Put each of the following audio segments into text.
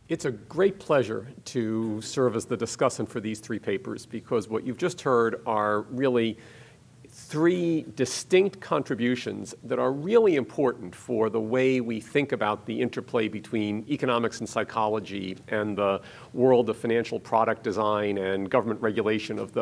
It's a great pleasure to serve as the discussant for these three papers, because what you've just heard are really three distinct contributions that are really important for the way we think about the interplay between economics and psychology and the world of financial product design and government regulation of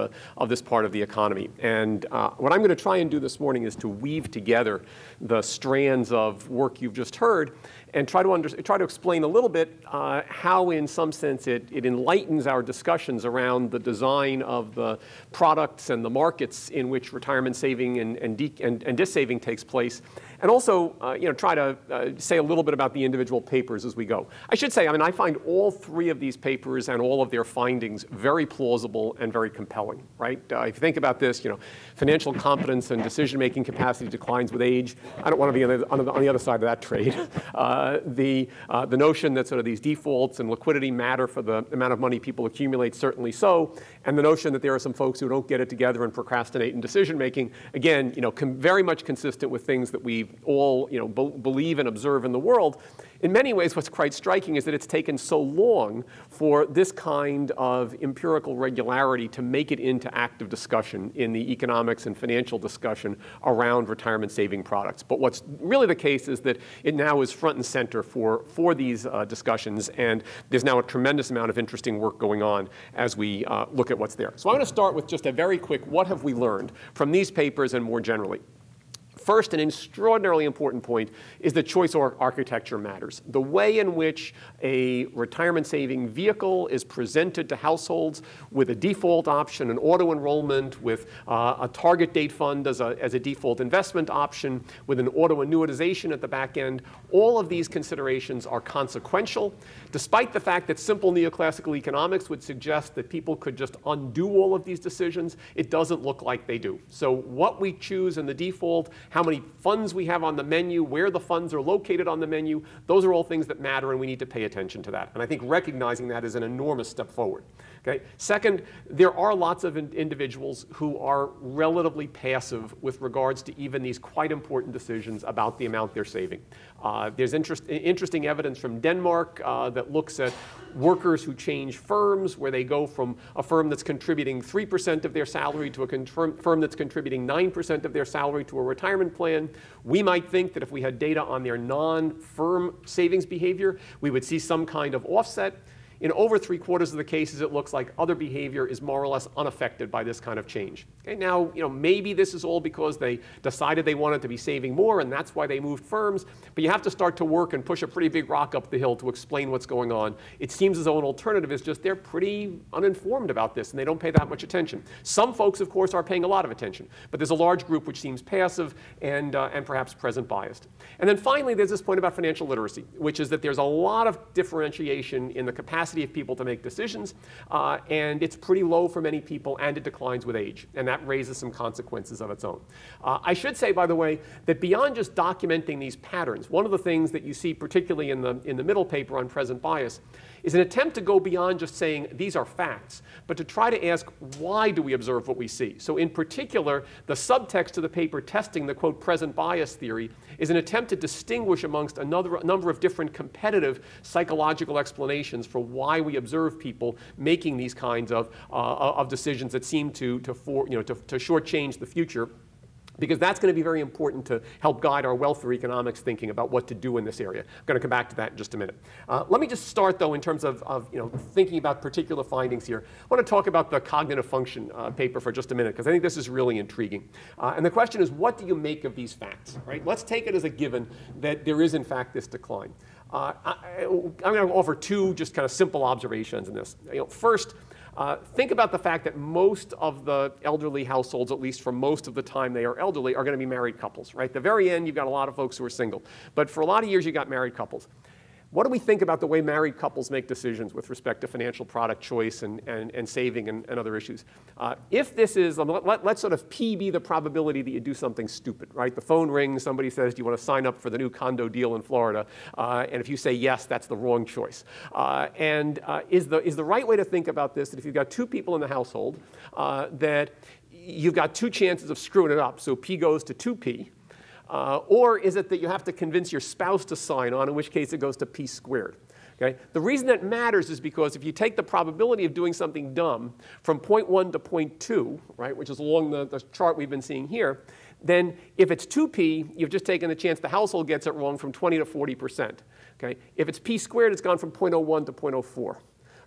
this part of the economy. And what I'm going to try and do this morning is to weave together the strands of work you've just heard and try to explain a little bit how, in some sense, it enlightens our discussions around the design of the products and the markets in which retirement saving and dis-saving takes place, and also try to say a little bit about the individual papers as we go. I should say, I find all three of these papers and all of their findings very plausible and very compelling, right? If you think about this, financial competence and decision-making capacity declines with age. I don't want to be on the other side of that trade. The notion that sort of these defaults and liquidity matter for the amount of money people accumulate, certainly so, and the notion that there are some folks who don't get it together and procrastinate in decision-making, again, very much consistent with things that we all believe and observe in the world. In many ways, what's quite striking is that it's taken so long for this kind of empirical regularity to make it into active discussion in the economics and financial discussion around retirement saving products. But what's really the case is that it now is front and center for these discussions, and there's now a tremendous amount of interesting work going on as we look at what's there. So I'm going to start with just a very quick, what have we learned from these papers and more generally. First, an extraordinarily important point is that choice architecture matters. The way in which a retirement saving vehicle is presented to households with a default option, an auto enrollment, with a target date fund as a default investment option, with an auto annuitization at the back end, all of these considerations are consequential, despite the fact that simple neoclassical economics would suggest that people could just undo all of these decisions. It doesn't look like they do. So what we choose in the default, how many funds we have on the menu, where the funds are located on the menu, those are all things that matter, and we need to pay attention to that. And I think recognizing that is an enormous step forward. Okay? Second, there are lots of individuals who are relatively passive with regards to even these quite important decisions about the amount they're saving. There's interesting evidence from Denmark that looks at workers who change firms, where they go from a firm that's contributing 3% of their salary to a firm that's contributing 9% of their salary to a retirement plan. We might think that if we had data on their non-firm savings behavior, we would see some kind of offset. In over 3/4 of the cases, it looks like other behavior is more or less unaffected by this kind of change. Okay, now, maybe this is all because they decided they wanted to be saving more, and that's why they moved firms. But you have to start to work and push a pretty big rock up the hill to explain what's going on. It seems as though an alternative is just they're pretty uninformed about this, and they don't pay that much attention. Some folks, of course, are paying a lot of attention, but there's a large group which seems passive and perhaps present biased. And then finally, there's this point about financial literacy, which is that there's a lot of differentiation in the capacity of people to make decisions, and it's pretty low for many people, and it declines with age, and that raises some consequences of its own. I should say, by the way, that beyond just documenting these patterns, one of the things that you see particularly in the middle paper on present bias is an attempt to go beyond just saying these are facts, but to try to ask, why do we observe what we see? So in particular, the subtext of the paper testing the, quote, present bias theory is an attempt to distinguish amongst a number of different competitive psychological explanations for why we observe people making these kinds of decisions that seem to shortchange the future, because that's going to be very important to help guide our welfare economics thinking about what to do in this area. I'm going to come back to that in just a minute. Let me just start, though, in terms of thinking about particular findings here. I want to talk about the cognitive function paper for just a minute, because I think this is really intriguing. And the question is, what do you make of these facts? Right? Let's take it as a given that there is, in fact, this decline. I'm going to offer two just kind of simple observations in this. First, think about the fact that most of the elderly households, at least for most of the time they are elderly, are going to be married couples. Right? At the very end, you've got a lot of folks who are single. But for a lot of years, you've got married couples. What do we think about the way married couples make decisions with respect to financial product choice and saving and other issues? If this is, let's sort of P be the probability that you do something stupid, right? The phone rings, somebody says, do you want to sign up for the new condo deal in Florida? And if you say yes, that's the wrong choice. Is the right way to think about this that if you've got two people in the household, that you've got two chances of screwing it up, so P goes to 2P, or is it that you have to convince your spouse to sign on, in which case it goes to P squared? Okay? The reason that matters is because if you take the probability of doing something dumb from point 1 to point 2, right, which is along the chart we've been seeing here, then if it's 2p, you've just taken the chance the household gets it wrong from 20 to 40%. Okay? If it's p squared, it's gone from 0.01 to 0.04.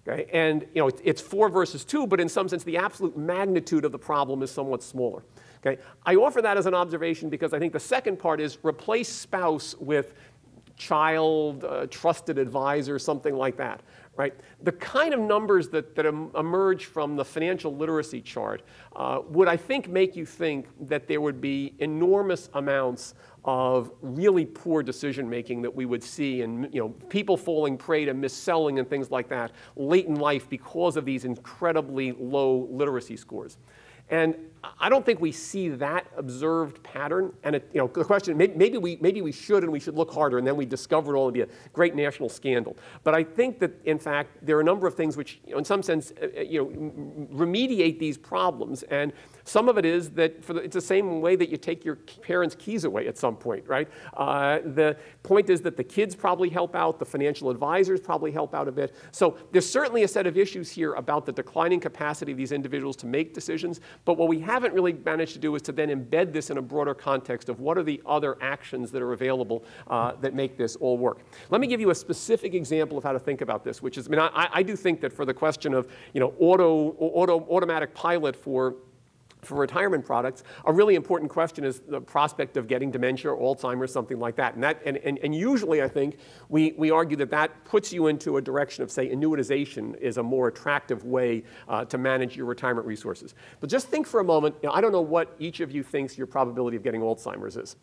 Okay? And it's 4 versus 2, but in some sense, the absolute magnitude of the problem is somewhat smaller. Okay? I offer that as an observation because I think the second part is replace spouse with child, trusted advisor, something like that, right? The kind of numbers that emerge from the financial literacy chart would, I think, make you think that there would be enormous amounts of really poor decision making that we would see, and people falling prey to mis-selling and things like that late in life because of these incredibly low literacy scores. And I don't think we see that observed pattern. And the question, maybe we should, and we should look harder, and then we discover it all to be a great national scandal. But I think that, in fact, there are a number of things which, in some sense, remediate these problems. And some of it is that it's the same way that you take your parents' keys away at some point, right? The point is that the kids probably help out, the financial advisors probably help out a bit. So there's certainly a set of issues here about the declining capacity of these individuals to make decisions. But what we haven't really managed to do is to then embed this in a broader context of what are the other actions that are available that make this all work. Let me give you a specific example of how to think about this, which is, I do think that for the question of automatic pilot for retirement products, a really important question is the prospect of getting dementia or Alzheimer's, something like that. And usually, I think, we argue that puts you into a direction of, say, annuitization is a more attractive way to manage your retirement resources. But just think for a moment, I don't know what each of you thinks your probability of getting Alzheimer's is.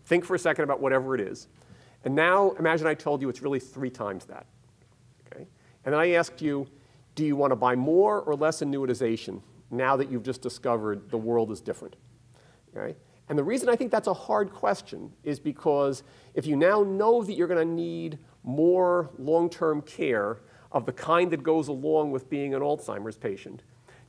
Think for a second about whatever it is. And now imagine I told you it's really 3 times that. Okay? And then I asked you, do you want to buy more or less annuitization now that you've just discovered the world is different? Okay? And the reason I think that's a hard question is because if you now know that you're going to need more long-term care of the kind that goes along with being an Alzheimer's patient,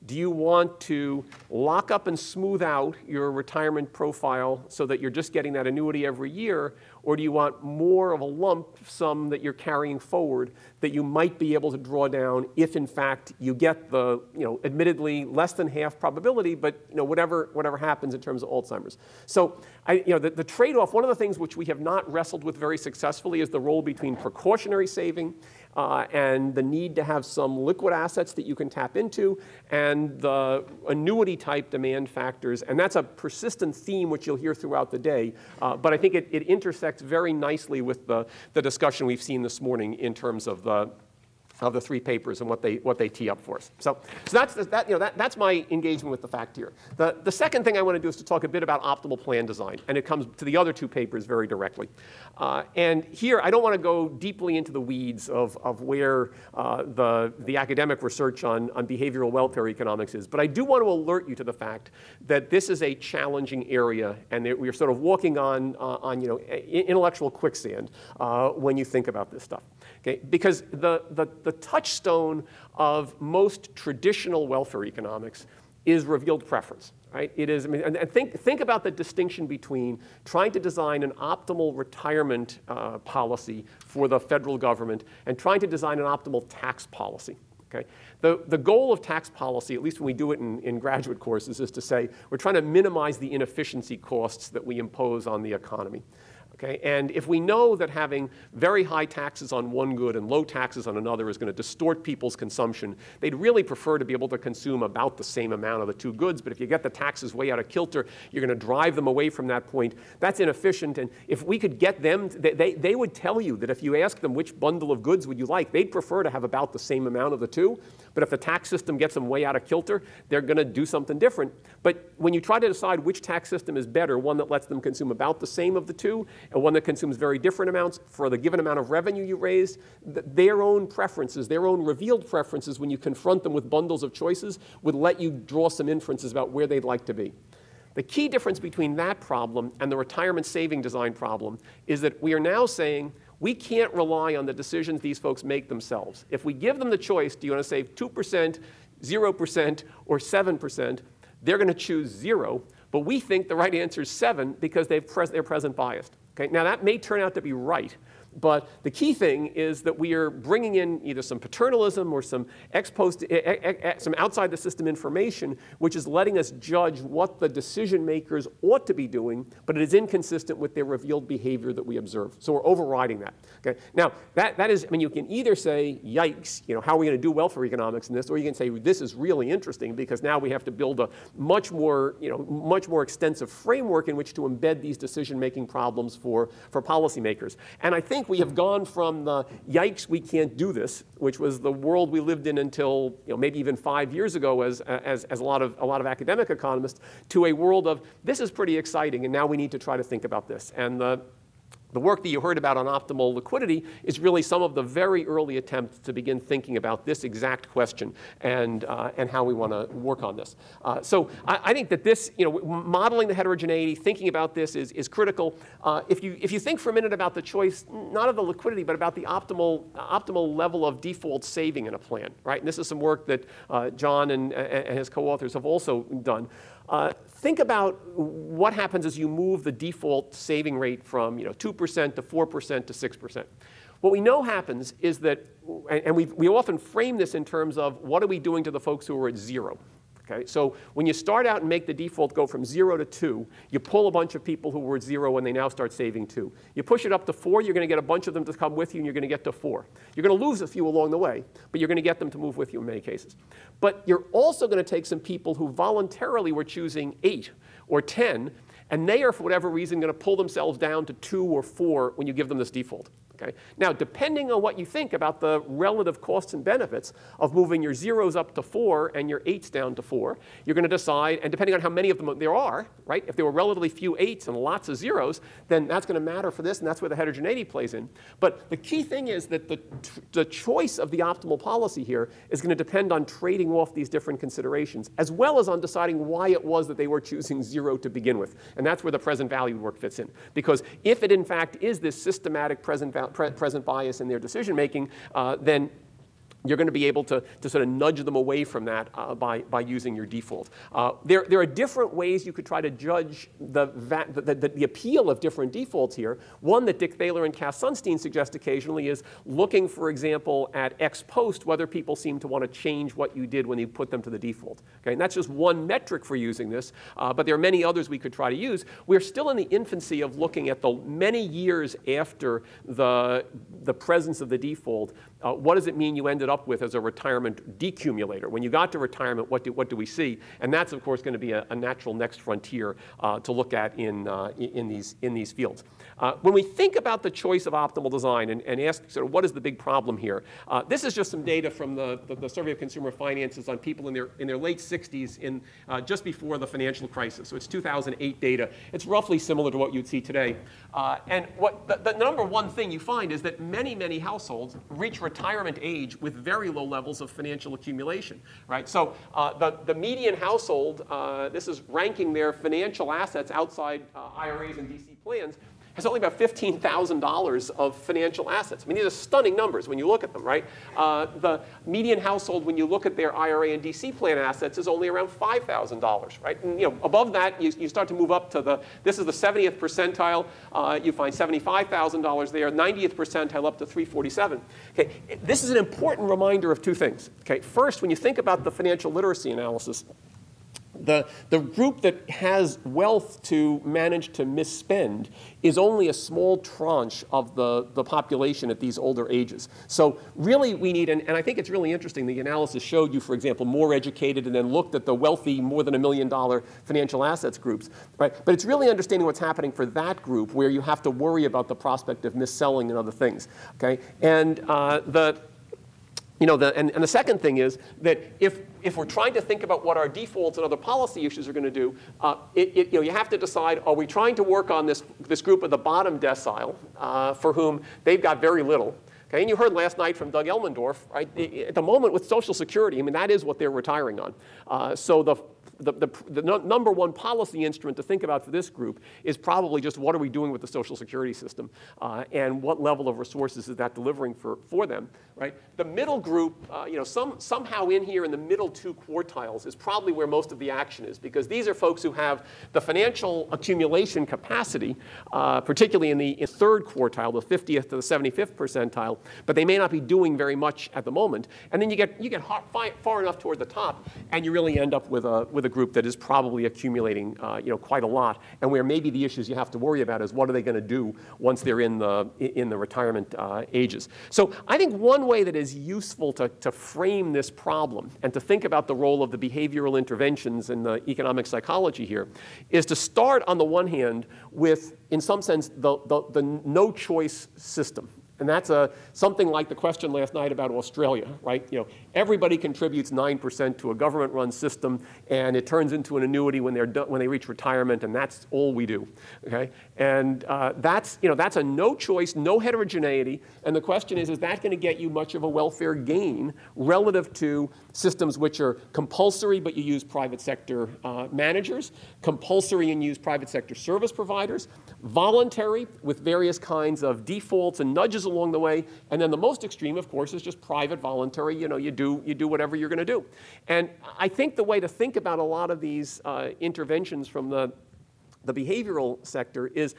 do you want to lock up and smooth out your retirement profile so that you're just getting that annuity every year, or do you want more of a lump sum that you're carrying forward that you might be able to draw down if, in fact, you get the, admittedly less than half probability, but whatever happens in terms of Alzheimer's. So, the trade-off, one of the things which we have not wrestled with very successfully is the role between precautionary saving and the need to have some liquid assets that you can tap into, and the annuity-type demand factors. And that's a persistent theme which you'll hear throughout the day. But I think it intersects very nicely with the discussion we've seen this morning in terms of the 3 papers and what they tee up for us. So that's my engagement with the fact here. The second thing I want to do is to talk a bit about optimal plan design, and it comes to the other 2 papers very directly. And here I don't want to go deeply into the weeds of where the academic research on behavioral welfare economics is, but I do want to alert you to the fact that this is a challenging area, and that we're sort of walking on intellectual quicksand when you think about this stuff. Okay? Because the touchstone of most traditional welfare economics is revealed preference, right? It is, and think about the distinction between trying to design an optimal retirement policy for the federal government and trying to design an optimal tax policy. Okay? The goal of tax policy, at least when we do it in graduate courses, is to say we're trying to minimize the inefficiency costs that we impose on the economy. Okay? And if we know that having very high taxes on one good and low taxes on another is going to distort people's consumption, they'd really prefer to be able to consume about the same amount of the 2 goods. But if you get the taxes way out of kilter, you're going to drive them away from that point. That's inefficient. And if we could get them, they would tell you that if you ask them which bundle of goods would you like, they'd prefer to have about the same amount of the 2. But if the tax system gets them way out of kilter, they're going to do something different. But when you try to decide which tax system is better, one that lets them consume about the same of the 2, and one that consumes very different amounts for the given amount of revenue you raised, their own preferences, their own revealed preferences, when you confront them with bundles of choices, would let you draw some inferences about where they'd like to be. The key difference between that problem and the retirement saving design problem is that we are now saying we can't rely on the decisions these folks make themselves. If we give them the choice, do you want to save 2%, 0%, or 7%, they're going to choose 0, but we think the right answer is 7 because they're present biased. Okay? Now, that may turn out to be right, But the key thing is that we are bringing in either some paternalism or some some outside the system information, which is letting us judge what the decision makers ought to be doing, but it is inconsistent with their revealed behavior that we observe. So we're overriding that. Okay? Now, that is, I mean, you can either say, yikes, how are we going to do welfare economics in this, or you can say, this is really interesting because now we have to build a much more extensive framework in which to embed these decision-making problems for policymakers. And I think we have gone from the yikes, we can't do this, which was the world we lived in until maybe even 5 years ago as a lot of academic economists, to a world of this is pretty exciting and now we need to try to think about this. And the work that you heard about on optimal liquidity is really some of the very early attempts to begin thinking about this exact question and how we want to work on this. So I think that this, modeling the heterogeneity, thinking about this is critical. If you think for a minute about the choice, not of the liquidity, but about the optimal level of default saving in a plan, right? And this is some work that John and his co-authors have also done. Think about what happens as you move the default saving rate from 2% to 4% to 6%. What we know happens is that, and we often frame this in terms of what are we doing to the folks who are at 0. Okay? So when you start out and make the default go from 0 to 2, you pull a bunch of people who were at 0 and they now start saving 2. You push it up to 4, you're going to get a bunch of them to come with you and you're going to get to 4. You're going to lose a few along the way, but you're going to get them to move with you in many cases. But you're also going to take some people who voluntarily were choosing 8 or 10, and they are, for whatever reason, going to pull themselves down to 2 or 4 when you give them this default. Okay? Now, depending on what you think about the relative costs and benefits of moving your 0s up to 4 and your 8s down to 4, you're going to decide, and depending on how many of them there are, right? If there were relatively few 8s and lots of 0s, then that's going to matter for this, and that's where the heterogeneity plays in. But the key thing is that the choice of the optimal policy here is going to depend on trading off these different considerations, as well as on deciding why it was that they were choosing 0 to begin with. And that's where the present value work fits in. Because if it, in fact, is this systematic present bias in their decision making, then you're going to be able to sort of nudge them away from that by using your default. There are different ways you could try to judge the appeal of different defaults here. One that Dick Thaler and Cass Sunstein suggest occasionally is looking, for example, at ex post, whether people seem to want to change what you did when you put them to the default. Okay? And that's just one metric for using this, but there are many others we could try to use. We're still in the infancy of looking at the many years after the presence of the default. What does it mean you ended up with as a retirement decumulator? When you got to retirement, what do we see? And that's, of course, going to be a natural next frontier to look at in these fields. When we think about the choice of optimal design and ask sort of what is the big problem here, this is just some data from the Survey of Consumer Finances on people in their late 60s just before the financial crisis. So it's 2008 data. It's roughly similar to what you'd see today. And what the number one thing you find is that many households reach retirement age with very low levels of financial accumulation, right? So the median household, this is ranking their financial assets outside IRAs and DC plans, has only about $15,000 of financial assets. I mean, these are stunning numbers when you look at them, right? The median household, when you look at their IRA and DC plan assets, is only around $5,000, right? And above that, you start to move up to this is the 70th percentile. You find $75,000 there, 90th percentile up to $347,000. Okay, this is an important reminder of two things. Okay, first, when you think about the financial literacy analysis, the group that has wealth to manage to misspend is only a small tranche of the population at these older ages. So really we need, and I think it's really interesting, the analysis showed you, for example, more educated and then looked at the wealthy, more than $1 million financial assets groups, right? But it's really understanding what's happening for that group where you have to worry about the prospect of mis-selling and other things, okay? And the second thing is that if we're trying to think about what our defaults and other policy issues are going to do, you have to decide, are we trying to work on this group of the bottom decile for whom they've got very little? Okay, and you heard last night from Doug Elmendorf, right? At the moment with Social Security, I mean, that is what they're retiring on. So number one policy instrument to think about for this group is probably just what are we doing with the Social Security system and what level of resources is that delivering for them, right? The middle group, somehow in here in the middle two quartiles is probably where most of the action is, because these are folks who have the financial accumulation capacity, particularly in the third quartile, the 50th to the 75th percentile, but they may not be doing very much at the moment. And then you get far enough toward the top, and you really end up with a group that is probably accumulating quite a lot, and where maybe the issues you have to worry about is what are they going to do once they're in the retirement ages. So I think one way that is useful to frame this problem and to think about the role of the behavioral interventions in the economic psychology here is to start on the one hand with, in some sense, the no-choice system. And that's something like the question last night about Australia, right? Everybody contributes 9% to a government-run system, and it turns into an annuity when they reach retirement, and that's all we do, okay? And that's a no-choice, no heterogeneity, and the question is that going to get you much of a welfare gain relative to systems which are compulsory, but you use private sector managers, compulsory and use private sector service providers, voluntary with various kinds of defaults and nudges along the way, and then the most extreme, of course, is just private, voluntary. You do whatever you're going to do. And I think the way to think about a lot of these interventions from the behavioral sector is,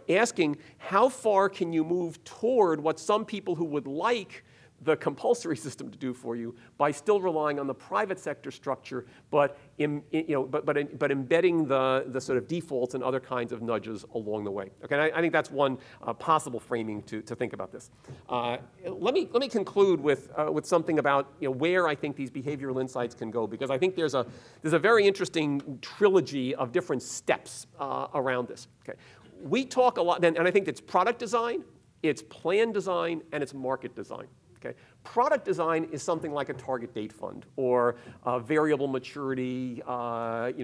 asking how far can you move toward what some people who would like the compulsory system to do for you by still relying on the private sector structure, but embedding the sort of defaults and other kinds of nudges along the way. Okay, and I think that's one possible framing to think about this. Let me conclude with something about where I think these behavioral insights can go, because I think there's a very interesting trilogy of different steps around this. Okay, we talk a lot, and I think it's product design, it's plan design, and it's market design. Okay. Product design is something like a target date fund or a variable maturity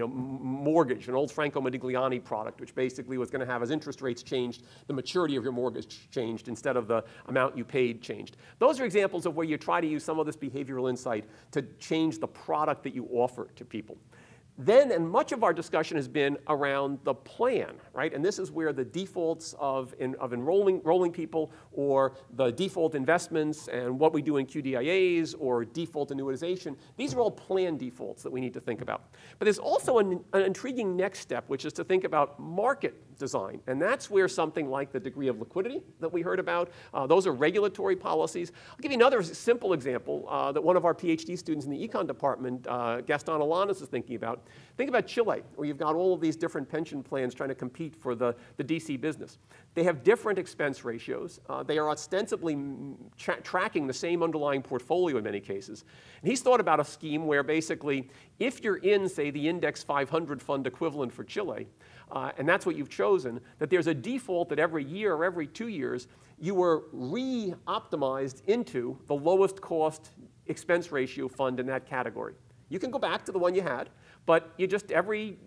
mortgage, an old Franco Modigliani product, which basically was going to have, as interest rates changed, the maturity of your mortgage changed instead of the amount you paid changed. Those are examples of where you try to use some of this behavioral insight to change the product that you offer to people. Then, and much of our discussion has been around the plan, right? And this is where the defaults of enrolling people, or the default investments and what we do in QDIAs or default annuitization, these are all plan defaults that we need to think about. But there's also an intriguing next step, which is to think about market design. And that's where something like the degree of liquidity that we heard about, those are regulatory policies. I'll give you another simple example that one of our PhD students in the econ department, Gaston Alanis, is thinking about. Think about Chile, where you've got all of these different pension plans trying to compete for the DC business. They have different expense ratios. They are ostensibly tracking the same underlying portfolio in many cases. And he's thought about a scheme where basically, if you're in, say, the Index 500 fund equivalent for Chile, and that's what you've chosen, that there's a default that every year or every 2 years, you were re-optimized into the lowest cost expense ratio fund in that category. You can go back to the one you had, but you just every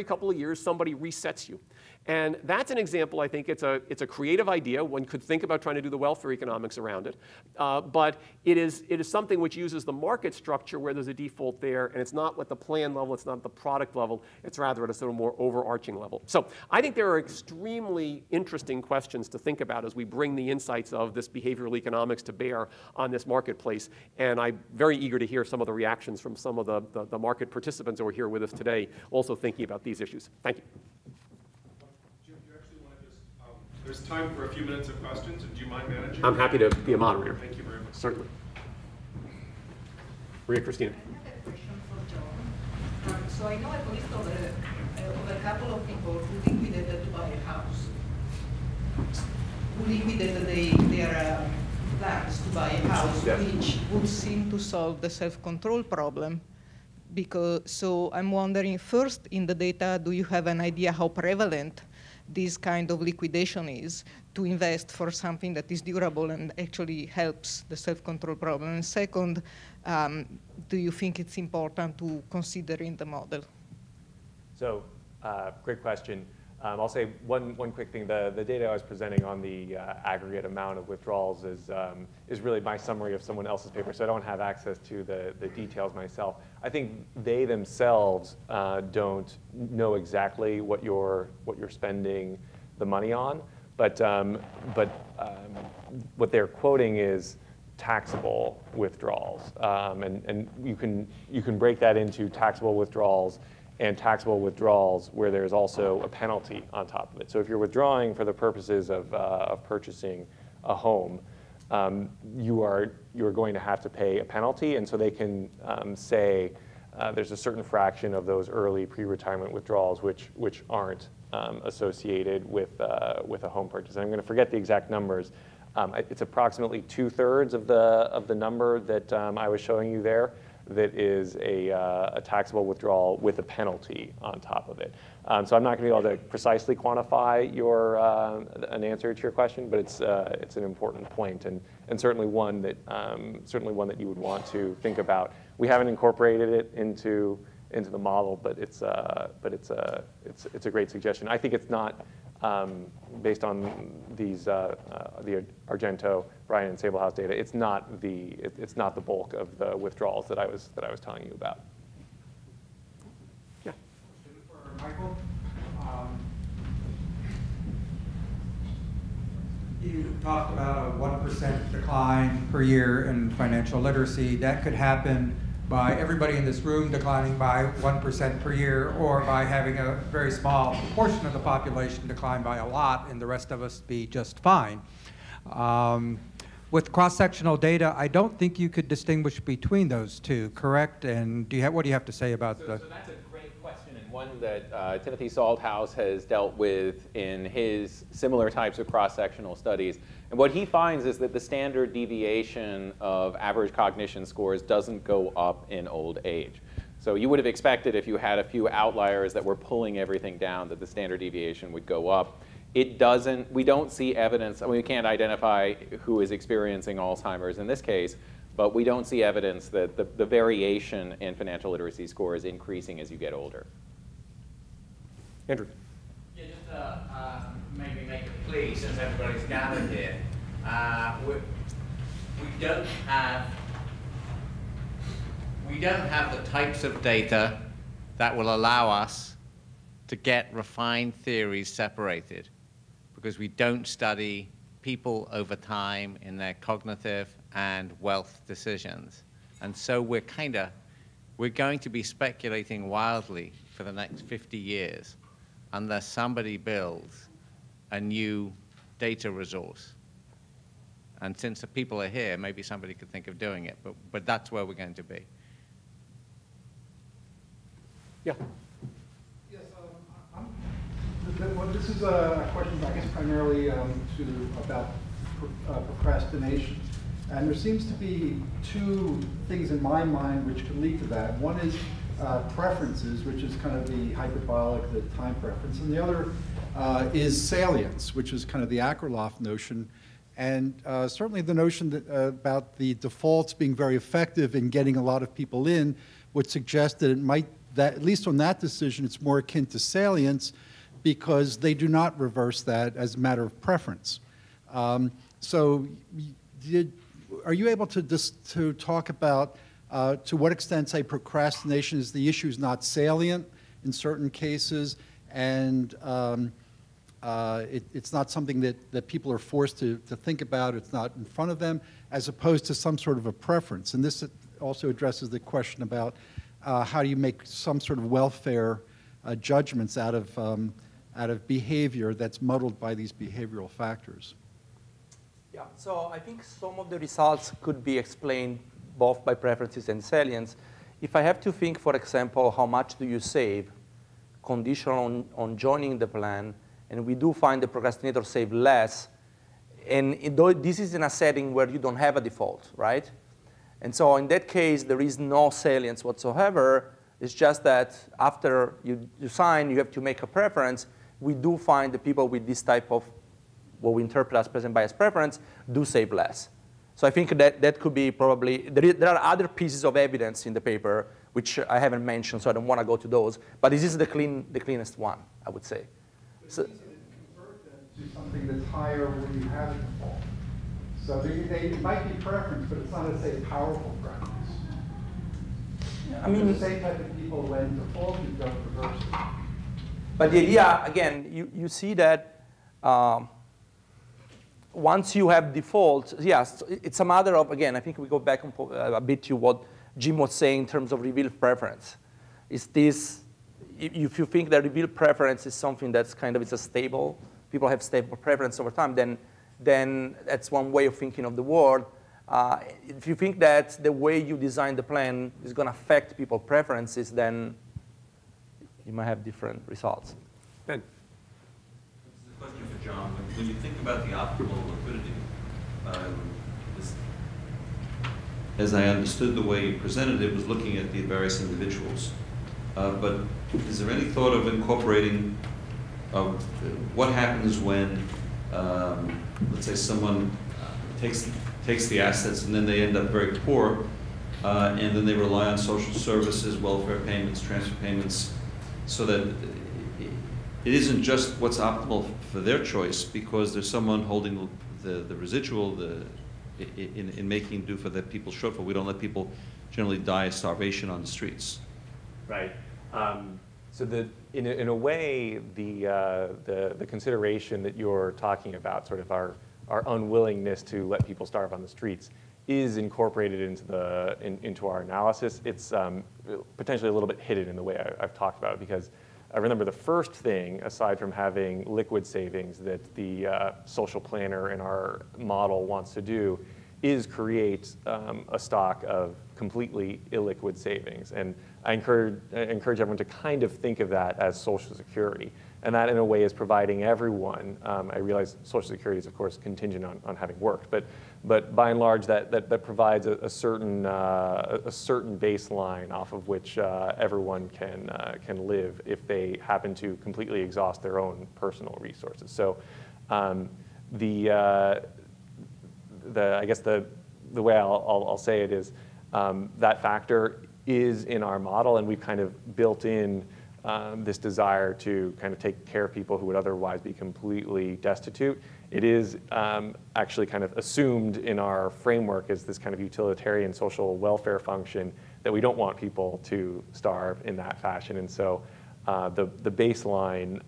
couple of years somebody resets you. And that's an example. I think it's a creative idea. One could think about trying to do the welfare economics around it. But it is something which uses the market structure where there's a default there, and it's not at the plan level, it's not at the product level, it's rather at a sort of more overarching level. So I think there are extremely interesting questions to think about as we bring the insights of this behavioral economics to bear on this marketplace. And I'm very eager to hear some of the reactions from some of the market participants who are here with us today, also thinking about these issues. Thank you. There's time for a few minutes of questions. Do you mind managing? I'm happy to be a moderator. Thank you very much. Certainly. Maria Christina. I have a question for John. So I know at least of a couple of people who liquidated to buy a house, who liquidated their plans to buy a house, yes, which would seem to solve the self-control problem. So I'm wondering, first, in the data, do you have an idea how prevalent this kind of liquidation is to invest for something that is durable and actually helps the self-control problem? And second, do you think it's important to consider in the model? So, great question. I'll say one quick thing. The data I was presenting on the aggregate amount of withdrawals is really my summary of someone else's paper, so I don't have access to the details myself. I think they themselves don't know exactly what you're spending the money on, but what they're quoting is taxable withdrawals, and you can break that into taxable withdrawals and taxable withdrawals where there's also a penalty on top of it. So if you're withdrawing for the purposes of purchasing a home, you are going to have to pay a penalty, and so they can say there's a certain fraction of those early pre-retirement withdrawals which aren't associated with a home purchase. And I'm going to forget the exact numbers. It's approximately 2/3 of the number that I was showing you there that is a taxable withdrawal with a penalty on top of it. So I'm not going to be able to precisely quantify an answer to your question, but it's an important point, and certainly one that you would want to think about. We haven't incorporated it into the model, but it's a great suggestion. I think it's not. Based on these the Argento, Bryan, and Sablehouse data, it's not the bulk of the withdrawals that I was telling you about. Yeah. For Michael, you talked about a 1% decline per year in financial literacy. That could happen by everybody in this room declining by 1% per year, or by having a very small portion of the population decline by a lot and the rest of us be just fine. With cross-sectional data, I don't think you could distinguish between those two, correct? And what do you have to say about the... So that's a great question, and one that Timothy Salthouse has dealt with in his similar types of cross-sectional studies. And what he finds is that the standard deviation of average cognition scores doesn't go up in old age. So you would have expected, if you had a few outliers that were pulling everything down, that the standard deviation would go up. It doesn't. We don't see evidence. I mean, we can't identify who is experiencing Alzheimer's in this case, but we don't see evidence that the variation in financial literacy score is increasing as you get older. Andrew. Yeah, just maybe make a plea, since everybody's gathered here. We don't have the types of data that will allow us to get refined theories separated, because we don't study people over time in their cognitive and wealth decisions. And so we're going to be speculating wildly for the next 50 years unless somebody builds a new data resource. And since the people are here, maybe somebody could think of doing it, but that's where we're going to be. Yeah. Yes, well, this is a question, I guess, primarily about procrastination. And there seems to be two things in my mind which could lead to that. One is preferences, which is kind of the hyperbolic, the time preference. And the other is salience, which is kind of the Akerlof notion. And certainly the notion that, about the defaults being very effective in getting a lot of people in would suggest that it might, that at least on that decision, it's more akin to salience, because they do not reverse that as a matter of preference. So are you able to talk about to what extent, say, procrastination is the issue is not salient in certain cases, and it's not something that people are forced to think about, it's not in front of them, as opposed to some sort of a preference? And this also addresses the question about how do you make some sort of welfare judgments out of behavior that's muddled by these behavioral factors. Yeah, so I think some of the results could be explained both by preferences and salience. If I have to think, for example, how much do you save, conditional on joining the plan, and we do find the procrastinators save less, and this is in a setting where you don't have a default, right? And so in that case, there is no salience whatsoever. It's just that after you sign, you have to make a preference. We do find the people with this type of what we interpret as present bias preference do save less. So I think that could be probably, there are other pieces of evidence in the paper which I haven't mentioned, so I don't want to go to those. But this is the cleanest one, I would say. So, It's easy to convert that to something that's higher where you have a default. So it might be preference, but it's not a, say, powerful preference. I mean, the same type of people when default, you don't reverse it. but the idea, again, you see that once you have default, yes, it's a matter of, again, I think we go back a bit to what Jim was saying in terms of revealed preference. Is this, if you think that revealed preference is something that's kind of, it's a stable, people have stable preference over time, then that's one way of thinking of the world. If you think that the way you design the plan is going to affect people's preferences, then you might have different results. Ben. This is a question for John. When you think about the optimal liquidity, as I understood the way you presented it, was looking at the various individuals. But is there any thought of incorporating what happens when, let's say, someone takes the assets and then they end up very poor, and then they rely on social services, welfare payments, transfer payments, so that it isn't just what's optimal for their choice, because there's someone holding the residual in making do for the people's shortfall. We don't let people generally die of starvation on the streets. Right. So in a way, the consideration that you're talking about, sort of our unwillingness to let people starve on the streets, is incorporated into our analysis. It's potentially a little bit hidden in the way I've talked about it, because I remember the first thing, aside from having liquid savings, that the social planner in our model wants to do is create a stock of completely illiquid savings. And I encourage everyone to kind of think of that as Social Security. And that, in a way, is providing everyone, I realize Social Security is, of course, contingent on having worked, but by and large, that provides a certain baseline off of which everyone can live if they happen to completely exhaust their own personal resources. So I guess the way I'll say it is that factor is in our model, and we've kind of built in this desire to kind of take care of people who would otherwise be completely destitute. It is actually kind of assumed in our framework as this kind of utilitarian social welfare function that we don't want people to starve in that fashion. And so the baseline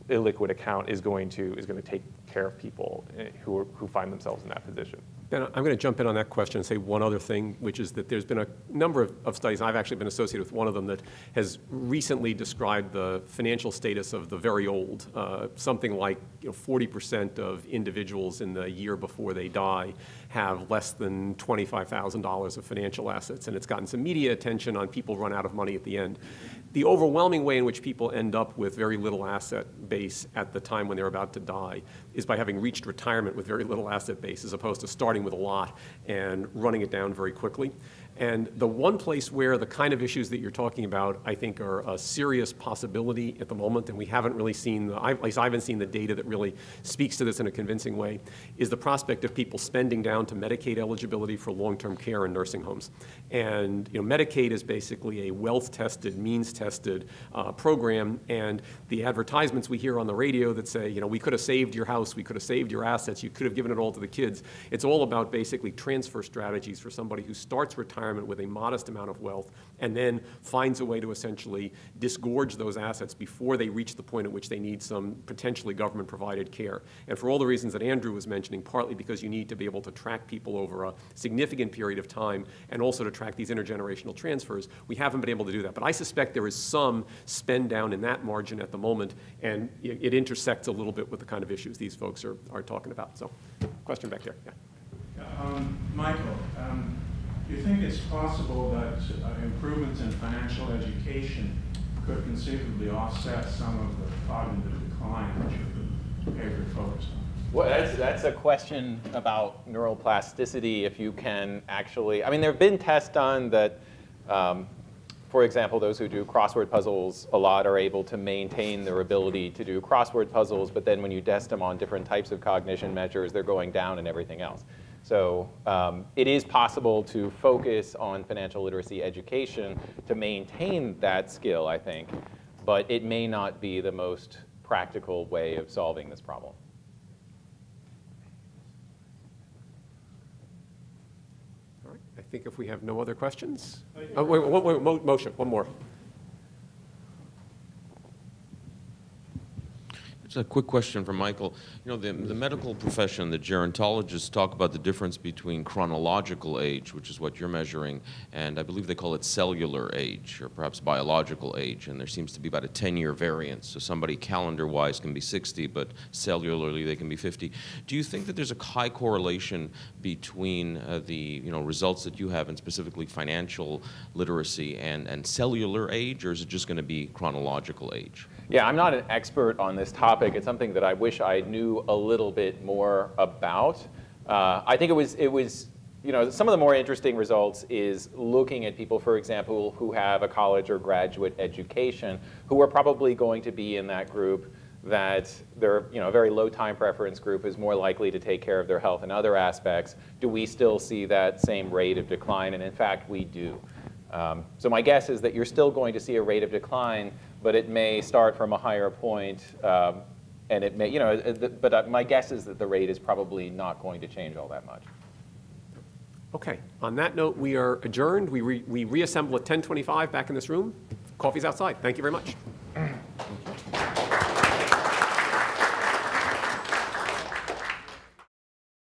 illiquid account is going to take care of people who find themselves in that position. Ben, I'm going to jump in on that question and say one other thing, which is that there's been a number of studies, and I've actually been associated with one of them, that has recently described the financial status of the very old. Something like 40% of individuals in the year before they die have less than $25,000 of financial assets, and it's gotten some media attention on people run out of money at the end. The overwhelming way in which people end up with very little asset base at the time when they're about to die is by having reached retirement with very little asset base, as opposed to starting with a lot and running it down very quickly. And the one place where the kind of issues that you're talking about, I think, are a serious possibility at the moment, and we haven't really seen, at least I haven't seen the data that really speaks to this in a convincing way, is the prospect of people spending down to Medicaid eligibility for long-term care in nursing homes. And Medicaid is basically a wealth-tested, means-tested program, and the advertisements we hear on the radio that say, we could have saved your house, we could have saved your assets, you could have given it all to the kids. It's all about basically transfer strategies for somebody who starts retirement with a modest amount of wealth and then finds a way to essentially disgorge those assets before they reach the point at which they need some potentially government-provided care. And for all the reasons that Andrew was mentioning, partly because you need to be able to track people over a significant period of time and also to track these intergenerational transfers, we haven't been able to do that. But I suspect there is some spend down in that margin at the moment, and it intersects a little bit with the kind of issues these folks are talking about. So, question back there. Yeah. Michael, do you think it's possible that improvements in financial education could conceivably offset some of the cognitive decline which your paper focused on? Well, that's a question about neuroplasticity, if you can actually, there have been tests done that, for example, those who do crossword puzzles a lot are able to maintain their ability to do crossword puzzles, but then when you test them on different types of cognition measures, they're going down and everything else. So it is possible to focus on financial literacy education to maintain that skill, I think. but it may not be the most practical way of solving this problem. All right. I think if we have no other questions. Oh, wait, motion, one more. Just a quick question for Michael. You know, the medical profession, the gerontologists talk about the difference between chronological age, which is what you're measuring, and I believe they call it cellular age, or perhaps biological age, and there seems to be about a 10-year variance. So somebody calendar-wise can be 60, but cellularly they can be 50. Do you think that there's a high correlation between the results that you have, and specifically financial literacy, and cellular age, or is it just going to be chronological age? Yeah, I'm not an expert on this topic. It's something that I wish I knew a little bit more about. I think it was, some of the more interesting results is looking at people, for example, who have a college or graduate education, who are probably going to be in that group that they're, a very low time preference group is more likely to take care of their health and other aspects. Do we still see that same rate of decline? And in fact, we do. So my guess is that you're still going to see a rate of decline, but it may start from a higher point, and it may, but my guess is that the rate is probably not going to change all that much. Okay. On that note, we are adjourned. We reassemble at 10:25 back in this room. Coffee's outside. Thank you very much.